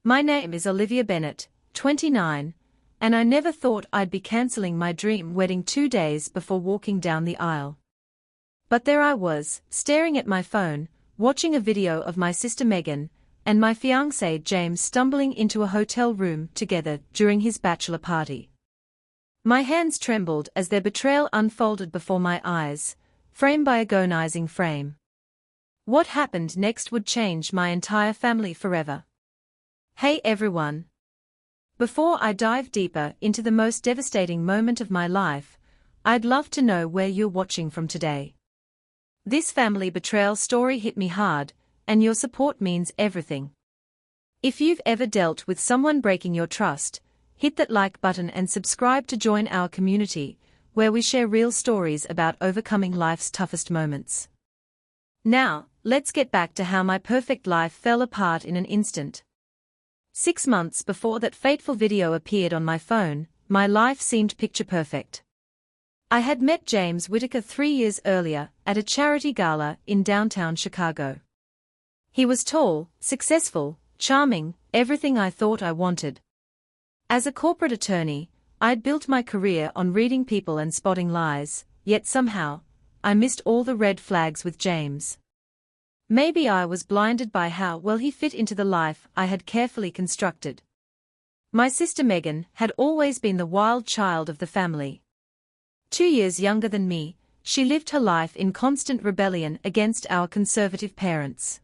My name is Olivia Bennett, 29, and I never thought I'd be cancelling my dream wedding 2 days before walking down the aisle. But there I was, staring at my phone, watching a video of my sister Megan and my fiancé James stumbling into a hotel room together during his bachelor party. My hands trembled as their betrayal unfolded before my eyes, frame by agonizing frame. What happened next would change my entire family forever. Hey everyone! Before I dive deeper into the most devastating moment of my life, I'd love to know where you're watching from today. This family betrayal story hit me hard, and your support means everything. If you've ever dealt with someone breaking your trust, hit that like button and subscribe to join our community, where we share real stories about overcoming life's toughest moments. Now, let's get back to how my perfect life fell apart in an instant. 6 months before that fateful video appeared on my phone, my life seemed picture perfect. I had met James Whittaker 3 years earlier at a charity gala in downtown Chicago. He was tall, successful, charming, everything I thought I wanted. As a corporate attorney, I'd built my career on reading people and spotting lies, yet somehow, I missed all the red flags with James. Maybe I was blinded by how well he fit into the life I had carefully constructed. My sister Megan had always been the wild child of the family. 2 years younger than me, she lived her life in constant rebellion against our conservative parents.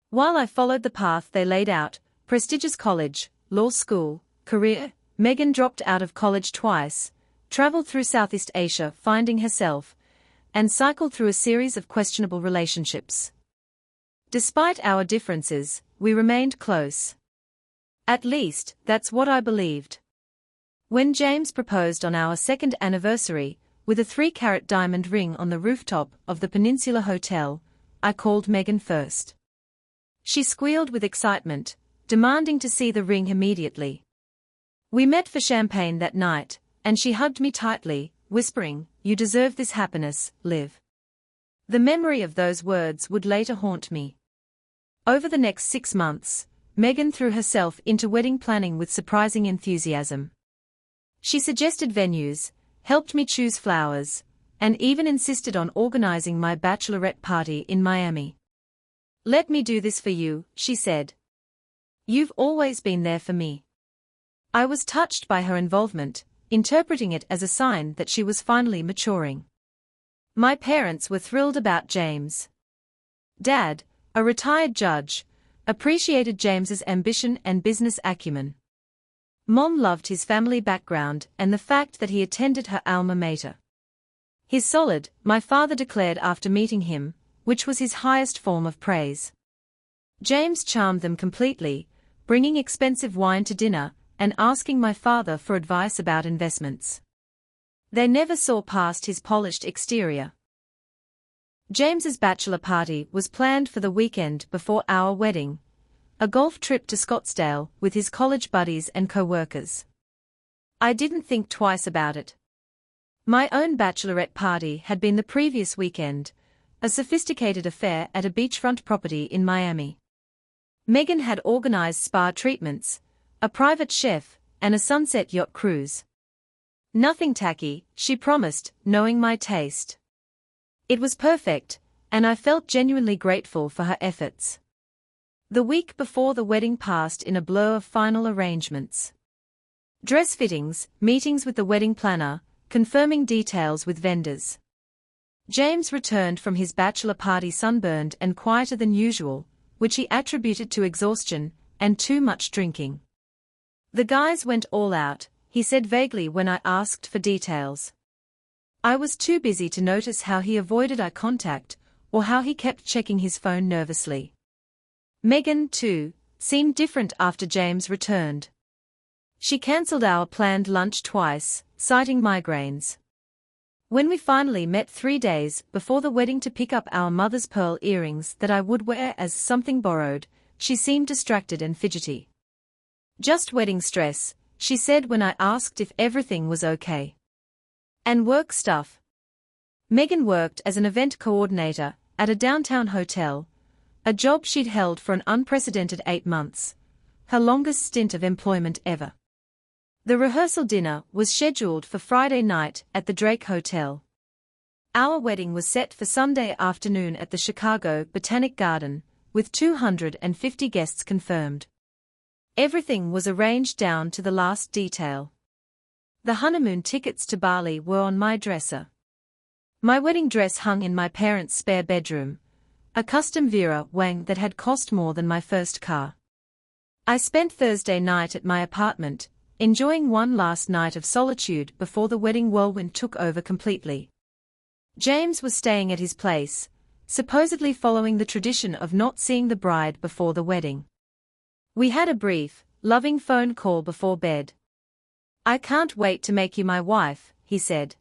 While I followed the path they laid out, prestigious college, law school, career, Megan dropped out of college twice, traveled through Southeast Asia finding herself, and cycled through a series of questionable relationships. Despite our differences, we remained close. At least, that's what I believed. When James proposed on our second anniversary, with a 3-carat diamond ring on the rooftop of the Peninsula Hotel, I called Megan first. She squealed with excitement, demanding to see the ring immediately. We met for champagne that night, and she hugged me tightly, whispering, "You deserve this happiness, Liv." The memory of those words would later haunt me. Over the next 6 months, Megan threw herself into wedding planning with surprising enthusiasm. She suggested venues, helped me choose flowers, and even insisted on organizing my bachelorette party in Miami. "Let me do this for you," she said. "You've always been there for me." I was touched by her involvement, interpreting it as a sign that she was finally maturing. My parents were thrilled about James. Dad, a retired judge, appreciated James's ambition and business acumen. Mom loved his family background and the fact that he attended her alma mater. "He's solid," my father declared after meeting him, which was his highest form of praise. James charmed them completely, bringing expensive wine to dinner and asking my father for advice about investments. They never saw past his polished exterior. James's bachelor party was planned for the weekend before our wedding, a golf trip to Scottsdale with his college buddies and co-workers. I didn't think twice about it. My own bachelorette party had been the previous weekend, a sophisticated affair at a beachfront property in Miami. Megan had organized spa treatments, a private chef, and a sunset yacht cruise. Nothing tacky, she promised, knowing my taste. It was perfect, and I felt genuinely grateful for her efforts. The week before the wedding passed in a blur of final arrangements. Dress fittings, meetings with the wedding planner, confirming details with vendors. James returned from his bachelor party sunburned and quieter than usual, which he attributed to exhaustion and too much drinking. "The guys went all out," he said vaguely when I asked for details. I was too busy to notice how he avoided eye contact, or how he kept checking his phone nervously. Megan, too, seemed different after James returned. She cancelled our planned lunch twice, citing migraines. When we finally met 3 days before the wedding to pick up our mother's pearl earrings that I would wear as something borrowed, she seemed distracted and fidgety. "Just wedding stress," she said when I asked if everything was okay. "And work stuff." Megan worked as an event coordinator at a downtown hotel, a job she'd held for an unprecedented 8 months, her longest stint of employment ever. The rehearsal dinner was scheduled for Friday night at the Drake Hotel. Our wedding was set for Sunday afternoon at the Chicago Botanic Garden, with 250 guests confirmed. Everything was arranged down to the last detail. The honeymoon tickets to Bali were on my dresser. My wedding dress hung in my parents' spare bedroom, a custom Vera Wang that had cost more than my first car. I spent Thursday night at my apartment, enjoying one last night of solitude before the wedding whirlwind took over completely. James was staying at his place, supposedly following the tradition of not seeing the bride before the wedding. We had a brief, loving phone call before bed. "I can't wait to make you my wife," he said.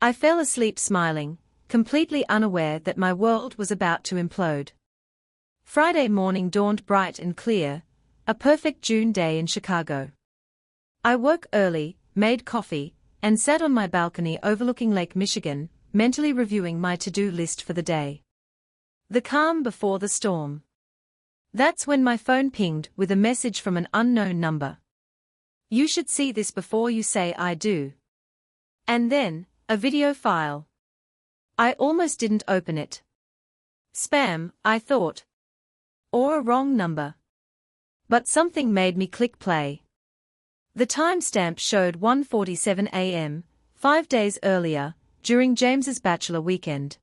I fell asleep smiling, completely unaware that my world was about to implode. Friday morning dawned bright and clear, a perfect June day in Chicago. I woke early, made coffee, and sat on my balcony overlooking Lake Michigan, mentally reviewing my to-do list for the day. The calm before the storm. That's when my phone pinged with a message from an unknown number. "You should see this before you say I do." And then, a video file. I almost didn't open it. Spam, I thought. Or a wrong number. But something made me click play. The timestamp showed 1:47 a.m., 5 days earlier, during James's bachelor weekend.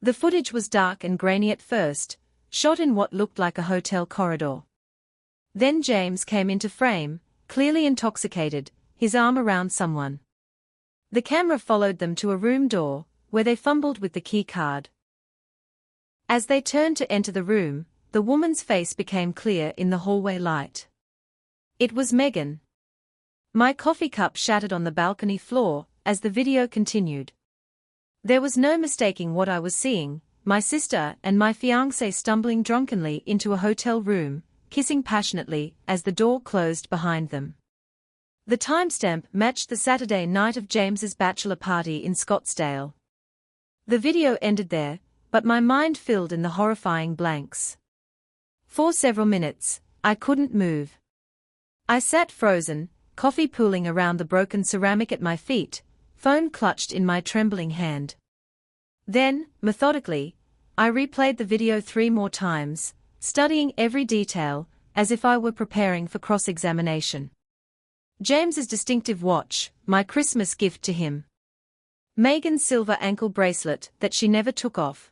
The footage was dark and grainy at first, shot in what looked like a hotel corridor. Then James came into frame, clearly intoxicated, his arm around someone. The camera followed them to a room door, where they fumbled with the key card. As they turned to enter the room, the woman's face became clear in the hallway light. It was Megan. My coffee cup shattered on the balcony floor as the video continued. There was no mistaking what I was seeing: my sister and my fiancé stumbling drunkenly into a hotel room, kissing passionately as the door closed behind them. The timestamp matched the Saturday night of James's bachelor party in Scottsdale. The video ended there, but my mind filled in the horrifying blanks. For several minutes, I couldn't move. I sat frozen, coffee pooling around the broken ceramic at my feet, phone clutched in my trembling hand. Then, methodically, I replayed the video 3 more times, studying every detail, as if I were preparing for cross-examination. James's distinctive watch, my Christmas gift to him. Megan's silver ankle bracelet that she never took off.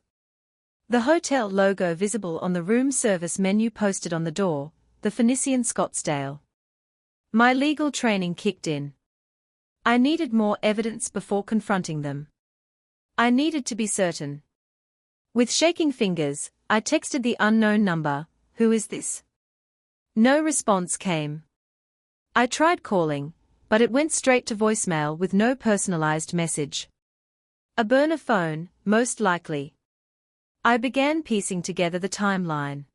The hotel logo visible on the room service menu posted on the door, the Phoenician Scottsdale. My legal training kicked in. I needed more evidence before confronting them. I needed to be certain. With shaking fingers, I texted the unknown number, "Who is this?" No response came. I tried calling, but it went straight to voicemail with no personalized message. A burner phone, most likely. I began piecing together the timeline.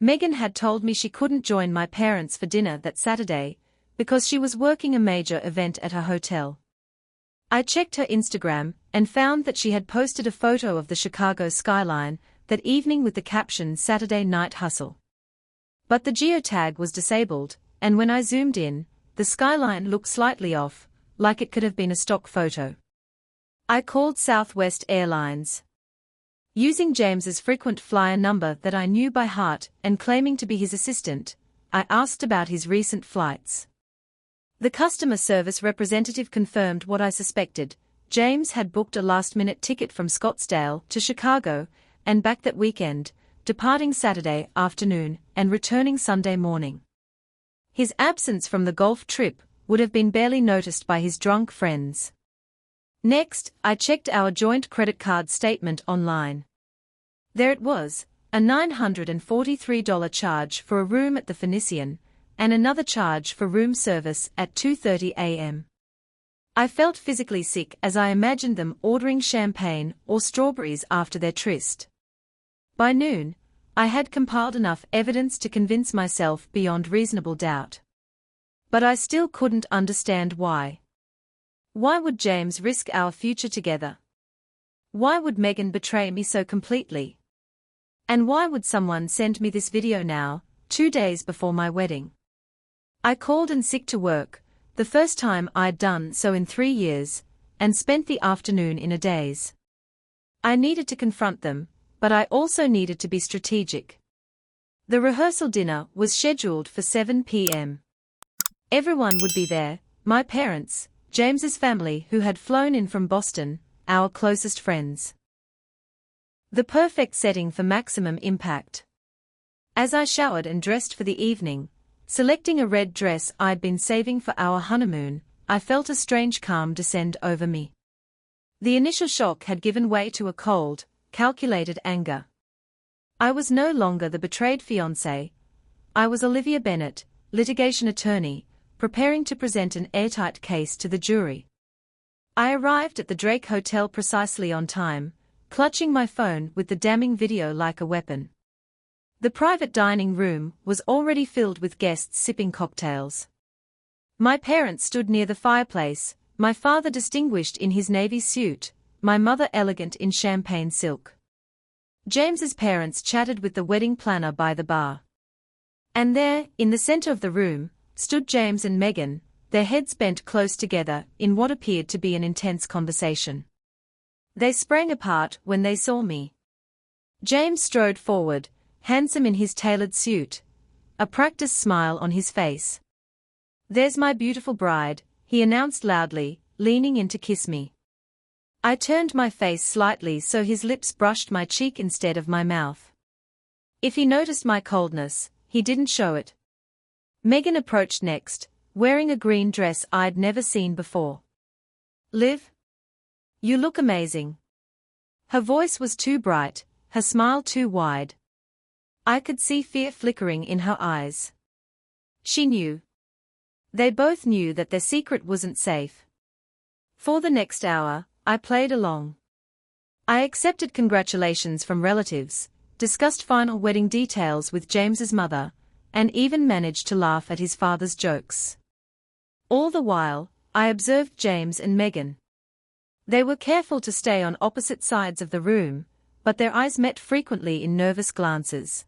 Megan had told me she couldn't join my parents for dinner that Saturday, because she was working a major event at her hotel. I checked her Instagram and found that she had posted a photo of the Chicago skyline that evening with the caption "Saturday Night Hustle." But the geotag was disabled, and when I zoomed in, the skyline looked slightly off, like it could have been a stock photo. I called Southwest Airlines. Using James's frequent flyer number that I knew by heart and claiming to be his assistant, I asked about his recent flights. The customer service representative confirmed what I suspected: James had booked a last-minute ticket from Scottsdale to Chicago and back that weekend, departing Saturday afternoon and returning Sunday morning. His absence from the golf trip would have been barely noticed by his drunk friends. Next, I checked our joint credit card statement online. There it was, a $943 charge for a room at the Phoenician, and another charge for room service at 2:30 a.m. I felt physically sick as I imagined them ordering champagne or strawberries after their tryst. By noon, I had compiled enough evidence to convince myself beyond reasonable doubt. But I still couldn't understand why. Why would James risk our future together? Why would Megan betray me so completely? And why would someone send me this video now, 2 days before my wedding. I called in sick to work, the first time I'd done so in 3 years, and spent the afternoon in a daze. I needed to confront them, but I also needed to be strategic. The rehearsal dinner was scheduled for 7 p.m. Everyone would be there, my parents, James's family who had flown in from Boston, our closest friends. The perfect setting for maximum impact. As I showered and dressed for the evening, selecting a red dress I'd been saving for our honeymoon, I felt a strange calm descend over me. The initial shock had given way to a cold, calculated anger. I was no longer the betrayed fiancé. I was Olivia Bennett, litigation attorney, preparing to present an airtight case to the jury. I arrived at the Drake Hotel precisely on time, clutching my phone with the damning video like a weapon. The private dining room was already filled with guests sipping cocktails. My parents stood near the fireplace, my father distinguished in his navy suit, my mother elegant in champagne silk. James's parents chatted with the wedding planner by the bar. And there, in the center of the room, stood James and Meghan, their heads bent close together in what appeared to be an intense conversation. They sprang apart when they saw me. James strode forward, handsome in his tailored suit, a practiced smile on his face. "There's my beautiful bride," he announced loudly, leaning in to kiss me. I turned my face slightly so his lips brushed my cheek instead of my mouth. If he noticed my coldness, he didn't show it. Meghan approached next, wearing a green dress I'd never seen before. "Liv? You look amazing." Her voice was too bright, her smile too wide. I could see fear flickering in her eyes. She knew. They both knew that their secret wasn't safe. For the next hour, I played along. I accepted congratulations from relatives, discussed final wedding details with James's mother, and even managed to laugh at his father's jokes. All the while, I observed James and Meghan. They were careful to stay on opposite sides of the room, but their eyes met frequently in nervous glances.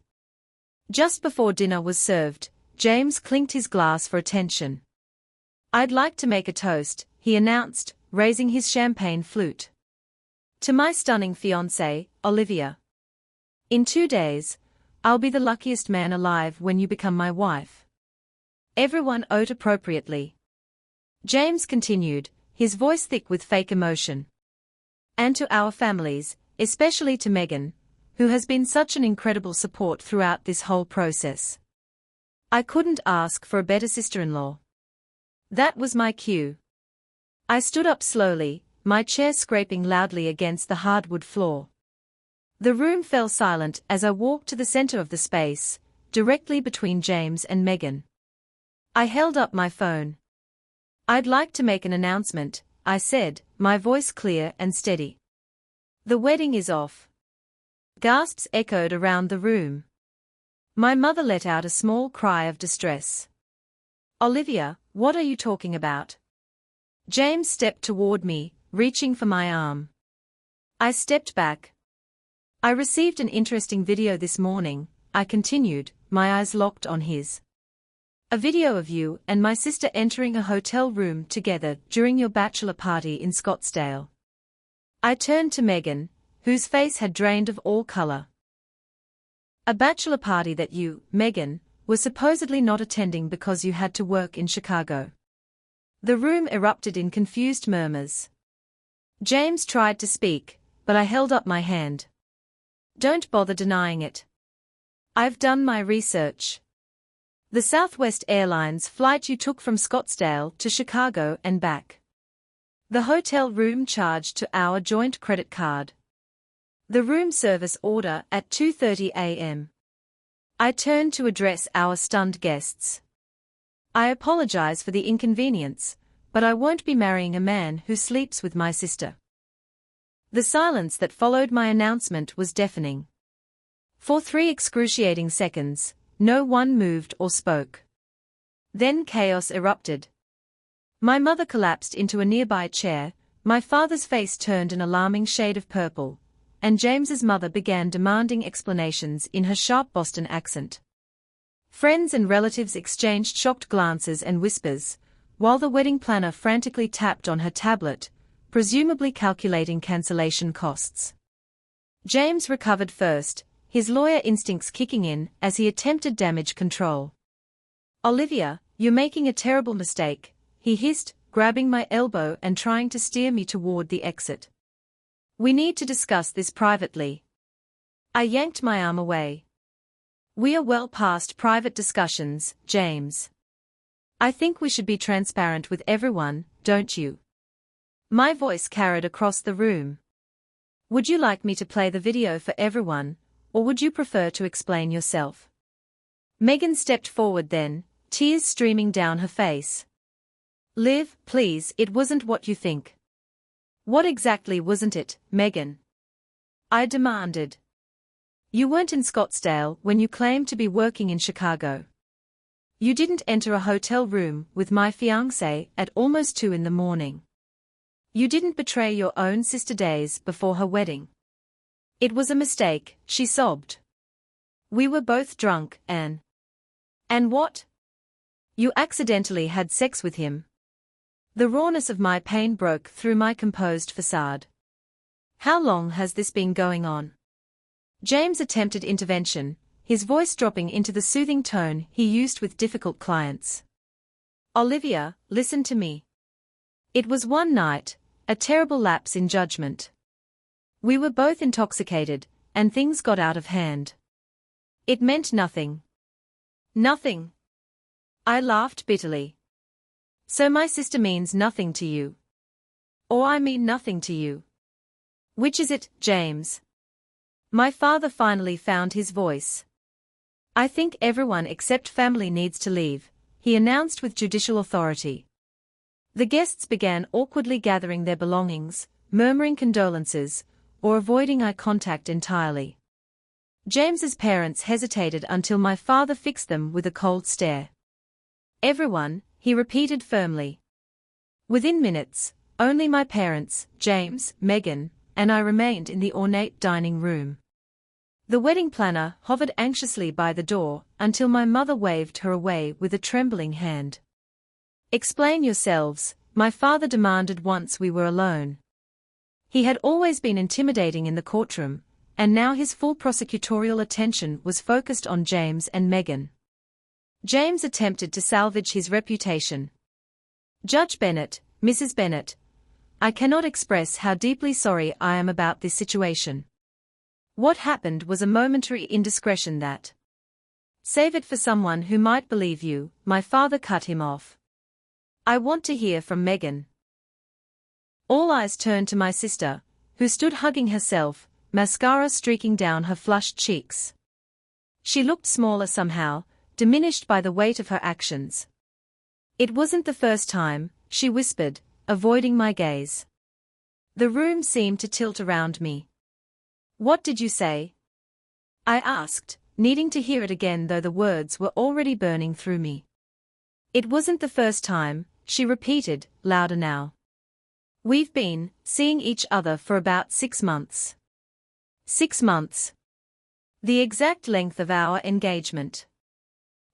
Just before dinner was served, James clinked his glass for attention. "I'd like to make a toast," he announced, raising his champagne flute. "To my stunning fiancée, Olivia. In 2 days, I'll be the luckiest man alive when you become my wife." Everyone owed appropriately. James continued, his voice thick with fake emotion. "And to our families, especially to Meghan, who has been such an incredible support throughout this whole process. I couldn't ask for a better sister-in-law." That was my cue. I stood up slowly, my chair scraping loudly against the hardwood floor. The room fell silent as I walked to the center of the space, directly between James and Meghan. I held up my phone. "I'd like to make an announcement," I said, my voice clear and steady. "The wedding is off." Gasps echoed around the room. My mother let out a small cry of distress. "Olivia, what are you talking about?" James stepped toward me, reaching for my arm. I stepped back. "I received an interesting video this morning," I continued, my eyes locked on his. "A video of you and my sister entering a hotel room together during your bachelor party in Scottsdale." I turned to Meghan, whose face had drained of all color. "A bachelor party that you, Meghan, were supposedly not attending because you had to work in Chicago." The room erupted in confused murmurs. James tried to speak, but I held up my hand. "Don't bother denying it. I've done my research. The Southwest Airlines flight you took from Scottsdale to Chicago and back. The hotel room charged to our joint credit card. The room service order at 2:30 a.m. I turned to address our stunned guests. "I apologize for the inconvenience, but I won't be marrying a man who sleeps with my sister." The silence that followed my announcement was deafening. For 3 excruciating seconds, no one moved or spoke. Then chaos erupted. My mother collapsed into a nearby chair, my father's face turned an alarming shade of purple, and James's mother began demanding explanations in her sharp Boston accent. Friends and relatives exchanged shocked glances and whispers, while the wedding planner frantically tapped on her tablet, presumably calculating cancellation costs. James recovered first, his lawyer instincts kicking in as he attempted damage control. "Olivia, you're making a terrible mistake," he hissed, grabbing my elbow and trying to steer me toward the exit. "We need to discuss this privately." I yanked my arm away. "We are well past private discussions, James. I think we should be transparent with everyone, don't you?" My voice carried across the room. "Would you like me to play the video for everyone, or would you prefer to explain yourself?" Megan stepped forward then, tears streaming down her face. "Liv, please, it wasn't what you think." "What exactly wasn't it, Megan?" I demanded. "You weren't in Scottsdale when you claimed to be working in Chicago. You didn't enter a hotel room with my fiancé at almost 2 in the morning. You didn't betray your own sister days before her wedding." "It was a mistake," she sobbed. "We were both drunk, and what? You accidentally had sex with him." The rawness of my pain broke through my composed facade. "How long has this been going on?" James attempted intervention, his voice dropping into the soothing tone he used with difficult clients. "Olivia, listen to me. It was one night, a terrible lapse in judgment. We were both intoxicated, and things got out of hand. It meant nothing." "Nothing?" I laughed bitterly. "So my sister means nothing to you? Or I mean nothing to you? Which is it, James?" My father finally found his voice. "I think everyone except family needs to leave," he announced with judicial authority. The guests began awkwardly gathering their belongings, murmuring condolences, or avoiding eye contact entirely. James's parents hesitated until my father fixed them with a cold stare. "Everyone," he repeated firmly. Within minutes, only my parents, James, Megan, and I remained in the ornate dining room. The wedding planner hovered anxiously by the door until my mother waved her away with a trembling hand. "Explain yourselves," my father demanded once we were alone. He had always been intimidating in the courtroom, and now his full prosecutorial attention was focused on James and Megan. James attempted to salvage his reputation. "Judge Bennett, Mrs. Bennett, I cannot express how deeply sorry I am about this situation. What happened was a momentary indiscretion that—" "Save it for someone who might believe you," my father cut him off. "I want to hear from Megan." All eyes turned to my sister, who stood hugging herself, mascara streaking down her flushed cheeks. She looked smaller somehow, diminished by the weight of her actions. "It wasn't the first time," she whispered, avoiding my gaze. The room seemed to tilt around me. "What did you say?" I asked, needing to hear it again though the words were already burning through me. "It wasn't the first time," she repeated, louder now. "We've been seeing each other for about 6 months. 6 months. The exact length of our engagement."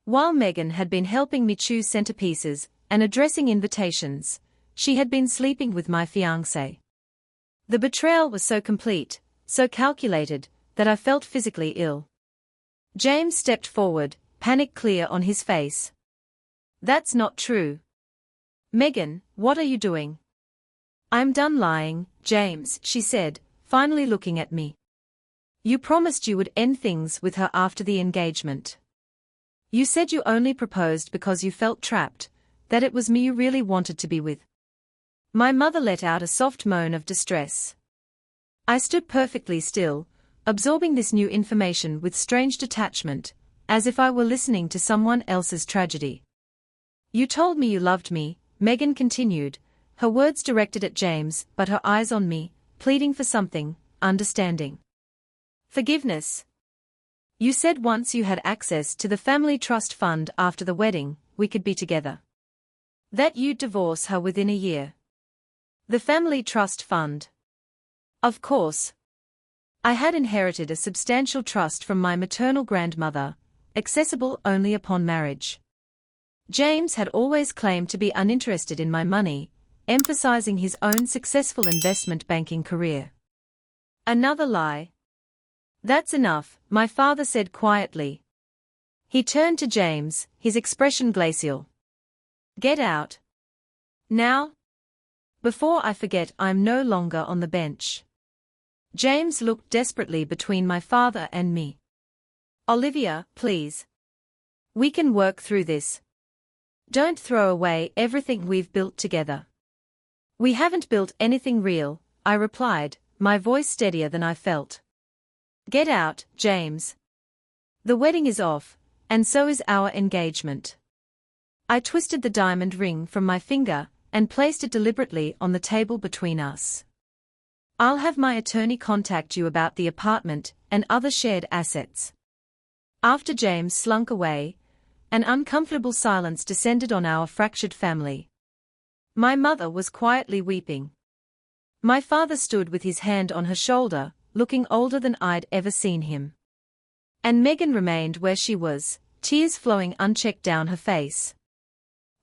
While Megan had been helping me choose centerpieces and addressing invitations, she had been sleeping with my fiancé. The betrayal was so complete, so calculated, that I felt physically ill. James stepped forward, panic clear on his face. "That's not true." "Megan, what are you doing?" "I'm done lying, James," she said, finally looking at me. "You promised you would end things with her after the engagement. You said you only proposed because you felt trapped, that it was me you really wanted to be with." My mother let out a soft moan of distress. I stood perfectly still, absorbing this new information with strange detachment, as if I were listening to someone else's tragedy. "You told me you loved me," Megan continued, her words directed at James but her eyes on me, pleading for something, understanding. "Forgiveness. You said once you had access to the family trust fund after the wedding, we could be together. That you'd divorce her within a year. The family trust fund. Of course. I had inherited a substantial trust from my maternal grandmother, accessible only upon marriage. James had always claimed to be uninterested in my money, emphasizing his own successful investment banking career. Another lie. "That's enough," my father said quietly. He turned to James, his expression glacial. "Get out. Now? Before I forget, I'm no longer on the bench." James looked desperately between my father and me. "Olivia, please. We can work through this. Don't throw away everything we've built together." "We haven't built anything real," I replied, my voice steadier than I felt. "Get out, James. The wedding is off, and so is our engagement." I twisted the diamond ring from my finger and placed it deliberately on the table between us. "I'll have my attorney contact you about the apartment and other shared assets." After James slunk away, an uncomfortable silence descended on our fractured family. My mother was quietly weeping. My father stood with his hand on her shoulder, looking older than I'd ever seen him. And Megan remained where she was, tears flowing unchecked down her face.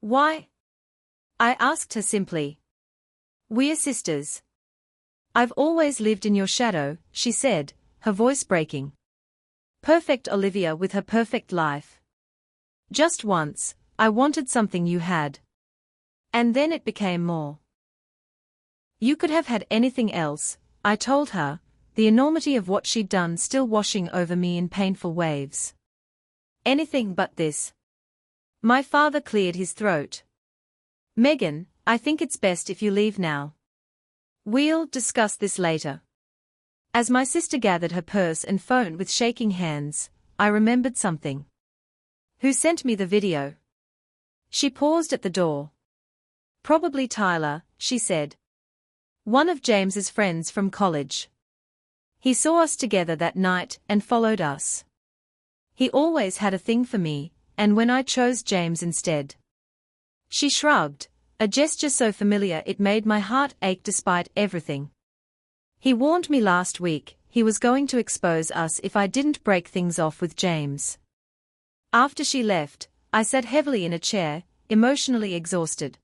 "Why?" I asked her simply. "We're sisters." "I've always lived in your shadow," she said, her voice breaking. Perfect Olivia with her perfect life. Just once, I wanted something you had. And then it became more. You could have had anything else, I told her, the enormity of what she'd done still washing over me in painful waves. Anything but this. My father cleared his throat. "Megan, I think it's best if you leave now. We'll discuss this later." As my sister gathered her purse and phone with shaking hands, I remembered something. "Who sent me the video?" She paused at the door. "Probably Tyler," she said. "One of James's friends from college. He saw us together that night and followed us. He always had a thing for me, and when I chose James instead." She shrugged, a gesture so familiar it made my heart ache despite everything. "He warned me last week he was going to expose us if I didn't break things off with James." After she left, I sat heavily in a chair, emotionally exhausted.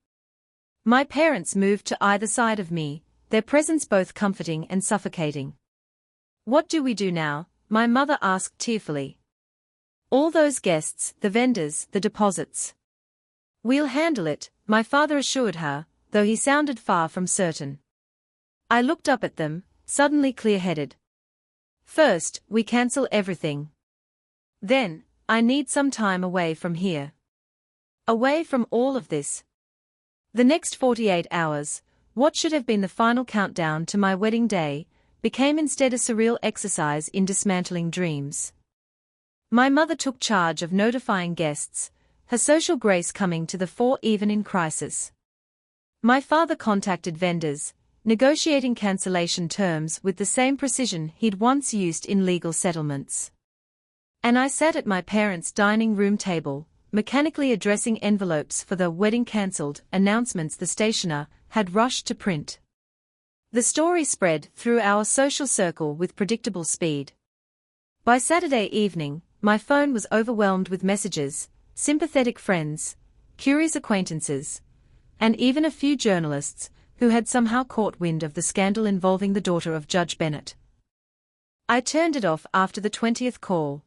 My parents moved to either side of me, their presence both comforting and suffocating. "What do we do now?" my mother asked tearfully. "All those guests, the vendors, the deposits." "We'll handle it," my father assured her, though he sounded far from certain. I looked up at them, suddenly clear-headed. "First, we cancel everything. Then, I need some time away from here. Away from all of this." The next 48 hours, what should have been the final countdown to my wedding day, became instead a surreal exercise in dismantling dreams. My mother took charge of notifying guests, her social grace coming to the fore even in crisis. My father contacted vendors, negotiating cancellation terms with the same precision he'd once used in legal settlements. And I sat at my parents' dining room table, mechanically addressing envelopes for the wedding cancelled announcements the stationer had rushed to print. The story spread through our social circle with predictable speed. By Saturday evening, my phone was overwhelmed with messages, sympathetic friends, curious acquaintances, and even a few journalists who had somehow caught wind of the scandal involving the daughter of Judge Bennett. I turned it off after the 20th call.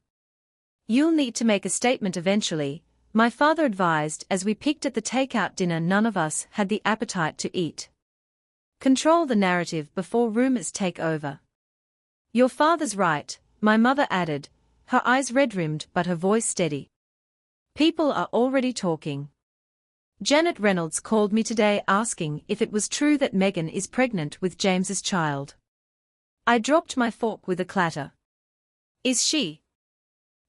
"You'll need to make a statement eventually," my father advised as we picked at the takeout dinner none of us had the appetite to eat. "Control the narrative before rumors take over." "Your father's right," my mother added, her eyes red-rimmed but her voice steady. "People are already talking. Janet Reynolds called me today asking if it was true that Megan is pregnant with James's child." I dropped my fork with a clatter. "Is she?"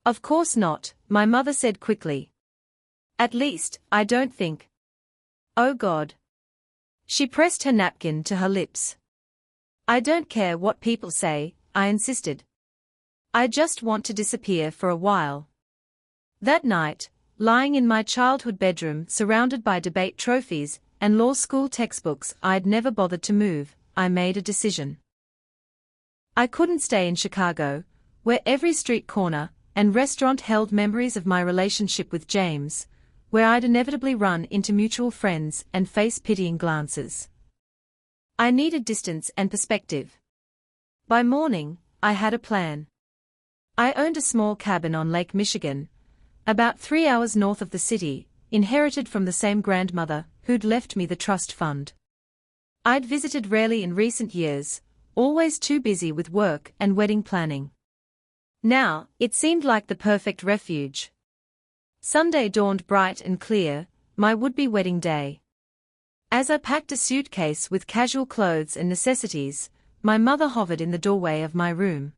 "Of course not," my mother said quickly. "At least, I don't think." "Oh God." She pressed her napkin to her lips. "I don't care what people say," I insisted. "I just want to disappear for a while." That night, lying in my childhood bedroom surrounded by debate trophies and law school textbooks I'd never bothered to move, I made a decision. I couldn't stay in Chicago, where every street corner, and restaurant held memories of my relationship with James, where I'd inevitably run into mutual friends and face pitying glances. I needed distance and perspective. By morning, I had a plan. I owned a small cabin on Lake Michigan, about 3 hours north of the city, inherited from the same grandmother who'd left me the trust fund. I'd visited rarely in recent years, always too busy with work and wedding planning. Now, it seemed like the perfect refuge. Sunday dawned bright and clear, my would-be wedding day. As I packed a suitcase with casual clothes and necessities, my mother hovered in the doorway of my room.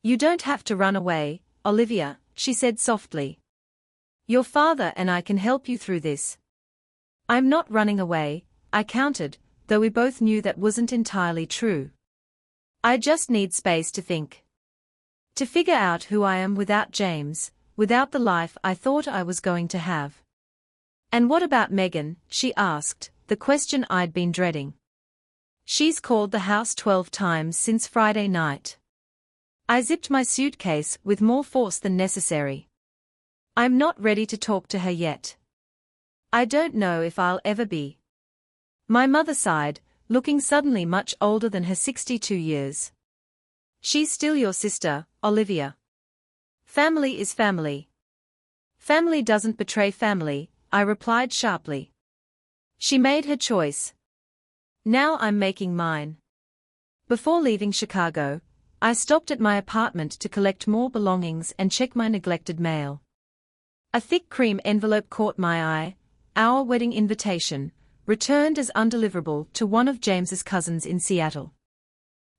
"You don't have to run away, Olivia," she said softly. "Your father and I can help you through this." "I'm not running away," I countered, though we both knew that wasn't entirely true. "I just need space to think. To figure out who I am without James, without the life I thought I was going to have." "And what about Megan?" she asked, the question I'd been dreading. "She's called the house 12 times since Friday night." I zipped my suitcase with more force than necessary. "I'm not ready to talk to her yet. I don't know if I'll ever be." My mother sighed, looking suddenly much older than her 62 years. "She's still your sister, Olivia. Family is family." "Family doesn't betray family," I replied sharply. "She made her choice. Now I'm making mine." Before leaving Chicago, I stopped at my apartment to collect more belongings and check my neglected mail. A thick cream envelope caught my eye, our wedding invitation, returned as undeliverable to one of James's cousins in Seattle.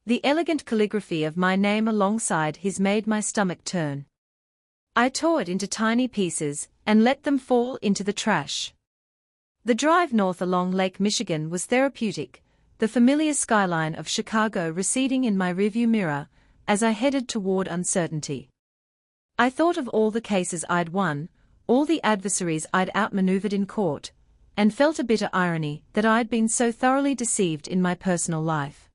The elegant calligraphy of my name alongside his made my stomach turn. I tore it into tiny pieces and let them fall into the trash. The drive north along Lake Michigan was therapeutic, the familiar skyline of Chicago receding in my rearview mirror as I headed toward uncertainty. I thought of all the cases I'd won, all the adversaries I'd outmaneuvered in court, and felt a bitter irony that I'd been so thoroughly deceived in my personal life.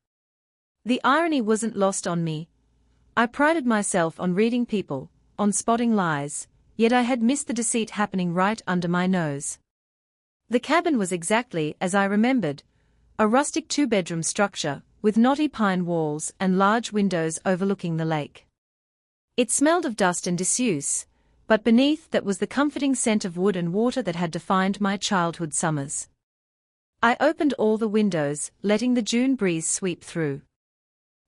The irony wasn't lost on me. I prided myself on reading people, on spotting lies, yet I had missed the deceit happening right under my nose. The cabin was exactly as I remembered, a rustic 2-bedroom structure, with knotty pine walls and large windows overlooking the lake. It smelled of dust and disuse, but beneath that was the comforting scent of wood and water that had defined my childhood summers. I opened all the windows, letting the June breeze sweep through.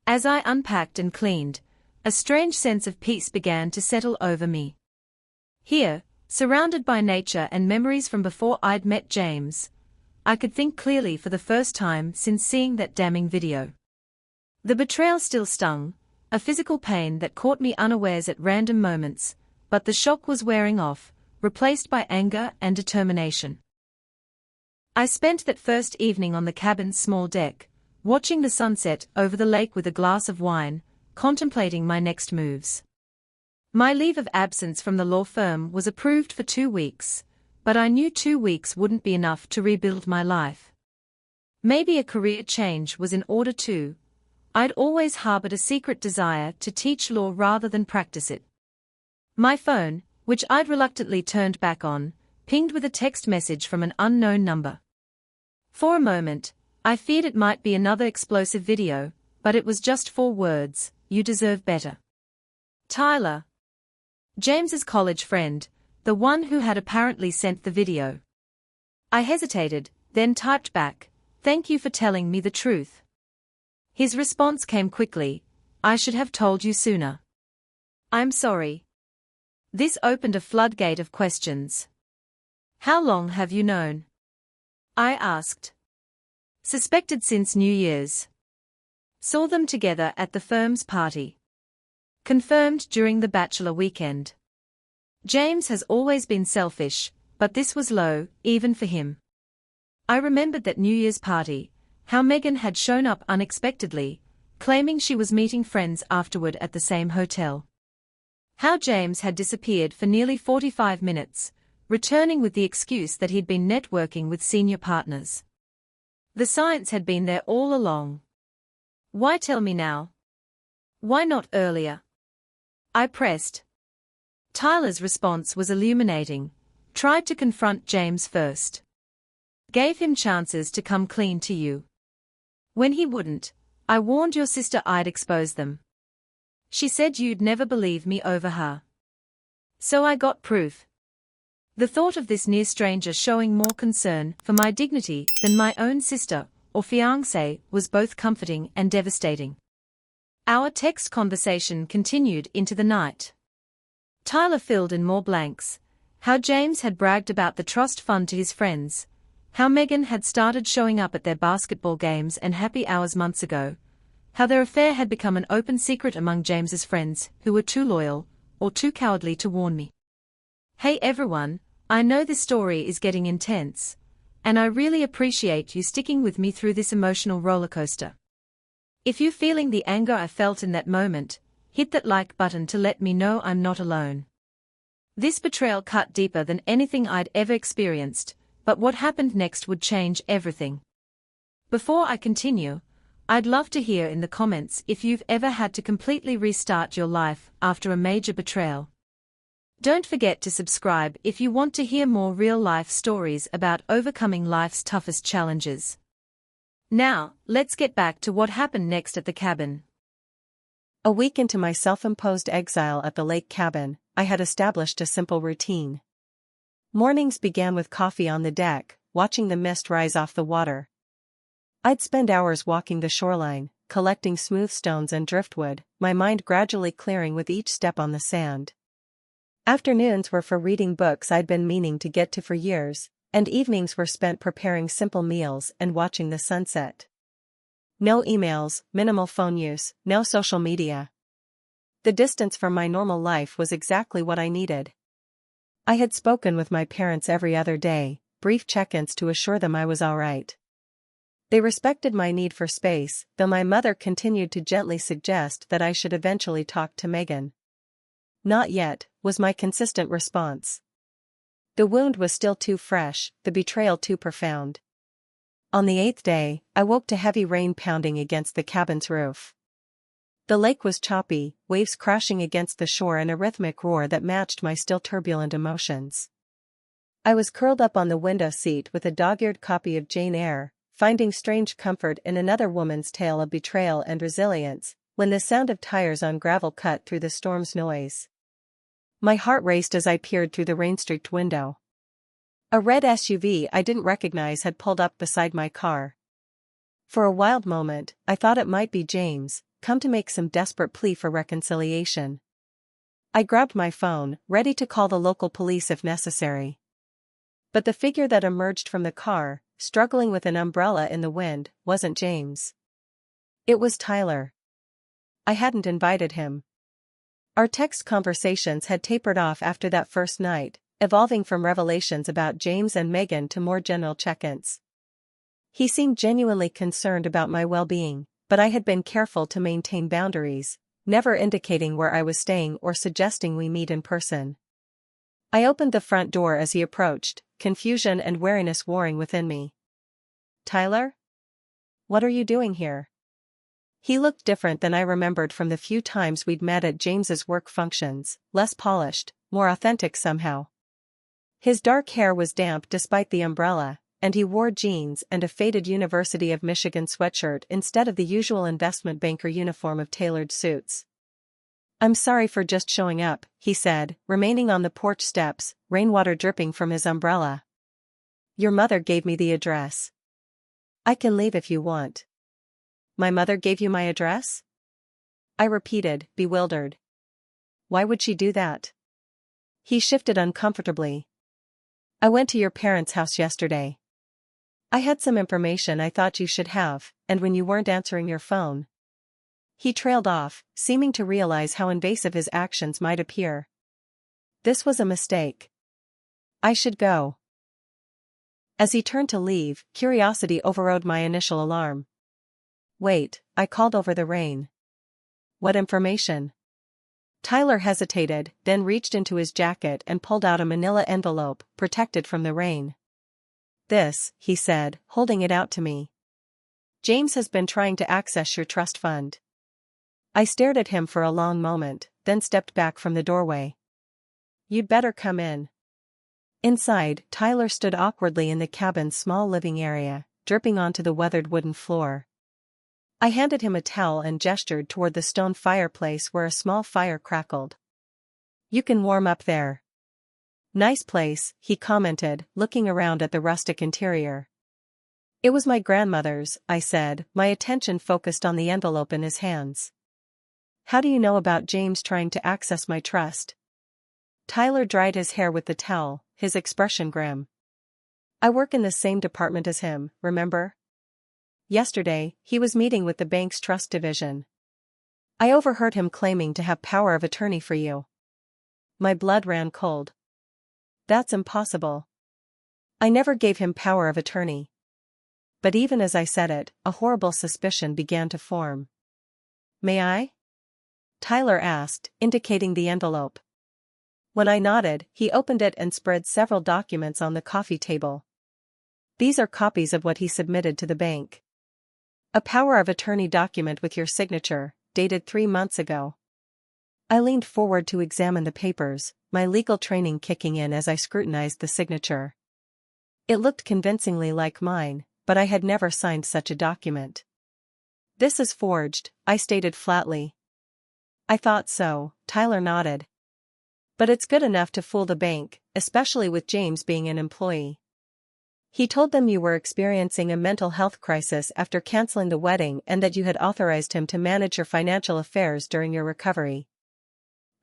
As I unpacked and cleaned, a strange sense of peace began to settle over me. Here, surrounded by nature and memories from before I'd met James, I could think clearly for the first time since seeing that damning video. The betrayal still stung, a physical pain that caught me unawares at random moments, but the shock was wearing off, replaced by anger and determination. I spent that first evening on the cabin's small deck, watching the sunset over the lake with a glass of wine, contemplating my next moves. My leave of absence from the law firm was approved for 2 weeks, but I knew 2 weeks wouldn't be enough to rebuild my life. Maybe a career change was in order too. I'd always harbored a secret desire to teach law rather than practice it. My phone, which I'd reluctantly turned back on, pinged with a text message from an unknown number. For a moment, I feared it might be another explosive video, but it was just 4 words: "You deserve better." Tyler. James's college friend, the one who had apparently sent the video. I hesitated, then typed back, "Thank you for telling me the truth." His response came quickly, "I should have told you sooner. I'm sorry." This opened a floodgate of questions. "How long have you known?" I asked. "Suspected since New Year's. Saw them together at the firm's party. Confirmed during the bachelor weekend. James has always been selfish, but this was low, even for him." I remembered that New Year's party, how Megan had shown up unexpectedly, claiming she was meeting friends afterward at the same hotel. How James had disappeared for nearly 45 minutes, returning with the excuse that he'd been networking with senior partners. The signs had been there all along. "Why tell me now? Why not earlier?" I pressed. Tyler's response was illuminating. Tried to confront James first. Gave him chances to come clean to you. When he wouldn't, I warned your sister I'd expose them. She said you'd never believe me over her. So I got proof. The thought of this near stranger showing more concern for my dignity than my own sister or fiancé was both comforting and devastating. Our text conversation continued into the night. Tyler filled in more blanks. How James had bragged about the trust fund to his friends. How Megan had started showing up at their basketball games and happy hours months ago. How their affair had become an open secret among James's friends who were too loyal or too cowardly to warn me. Hey everyone, I know this story is getting intense, and I really appreciate you sticking with me through this emotional rollercoaster. If you're feeling the anger I felt in that moment, hit that like button to let me know I'm not alone. This betrayal cut deeper than anything I'd ever experienced, but what happened next would change everything. Before I continue, I'd love to hear in the comments if you've ever had to completely restart your life after a major betrayal. Don't forget to subscribe if you want to hear more real-life stories about overcoming life's toughest challenges. Now, let's get back to what happened next at the cabin. A week into my self-imposed exile at the lake cabin, I had established a simple routine. Mornings began with coffee on the deck, watching the mist rise off the water. I'd spend hours walking the shoreline, collecting smooth stones and driftwood, my mind gradually clearing with each step on the sand. Afternoons were for reading books I'd been meaning to get to for years, and evenings were spent preparing simple meals and watching the sunset. No emails, minimal phone use, no social media. The distance from my normal life was exactly what I needed. I had spoken with my parents every other day, brief check-ins to assure them I was all right. They respected my need for space, though my mother continued to gently suggest that I should eventually talk to Megan. Not yet, was my consistent response. The wound was still too fresh, the betrayal too profound. On the 8th day, I woke to heavy rain pounding against the cabin's roof. The lake was choppy, waves crashing against the shore and a rhythmic roar that matched my still turbulent emotions. I was curled up on the window seat with a dog-eared copy of Jane Eyre, finding strange comfort in another woman's tale of betrayal and resilience, when the sound of tires on gravel cut through the storm's noise. My heart raced as I peered through the rain-streaked window. A red SUV I didn't recognize had pulled up beside my car. For a wild moment, I thought it might be James, come to make some desperate plea for reconciliation. I grabbed my phone, ready to call the local police if necessary. But the figure that emerged from the car, struggling with an umbrella in the wind, wasn't James. It was Tyler. I hadn't invited him. Our text conversations had tapered off after that first night, evolving from revelations about James and Megan to more general check-ins. He seemed genuinely concerned about my well-being, but I had been careful to maintain boundaries, never indicating where I was staying or suggesting we meet in person. I opened the front door as he approached, confusion and wariness warring within me. "Tyler? What are you doing here?" He looked different than I remembered from the few times we'd met at James's work functions, less polished, more authentic somehow. His dark hair was damp despite the umbrella, and he wore jeans and a faded University of Michigan sweatshirt instead of the usual investment banker uniform of tailored suits. "I'm sorry for just showing up," he said, remaining on the porch steps, rainwater dripping from his umbrella. "Your mother gave me the address. I can leave if you want." "My mother gave you my address?" I repeated, bewildered. "Why would she do that?" He shifted uncomfortably. "I went to your parents' house yesterday. I had some information I thought you should have, and when you weren't answering your phone." He trailed off, seeming to realize how invasive his actions might appear. This was a mistake. I should go. As he turned to leave, curiosity overrode my initial alarm. "Wait," I called over the rain. "What information?" Tyler hesitated, then reached into his jacket and pulled out a manila envelope, protected from the rain. "This," he said, holding it out to me. "James has been trying to access your trust fund." I stared at him for a long moment, then stepped back from the doorway. You'd better come in. Inside, Tyler stood awkwardly in the cabin's small living area, dripping onto the weathered wooden floor. I handed him a towel and gestured toward the stone fireplace where a small fire crackled. You can warm up there. Nice place, he commented, looking around at the rustic interior. It was my grandmother's, I said, my attention focused on the envelope in his hands. How do you know about James trying to access my trust? Tyler dried his hair with the towel, his expression grim. I work in the same department as him, remember? Yesterday, he was meeting with the bank's trust division. I overheard him claiming to have power of attorney for you. My blood ran cold. That's impossible. I never gave him power of attorney. But even as I said it, a horrible suspicion began to form. May I? Tyler asked, indicating the envelope. When I nodded, he opened it and spread several documents on the coffee table. These are copies of what he submitted to the bank. A power of attorney document with your signature, dated 3 months ago. I leaned forward to examine the papers, my legal training kicking in as I scrutinized the signature. It looked convincingly like mine, but I had never signed such a document. This is forged, I stated flatly. I thought so, Tyler nodded. But it's good enough to fool the bank, especially with James being an employee. He told them you were experiencing a mental health crisis after canceling the wedding and that you had authorized him to manage your financial affairs during your recovery.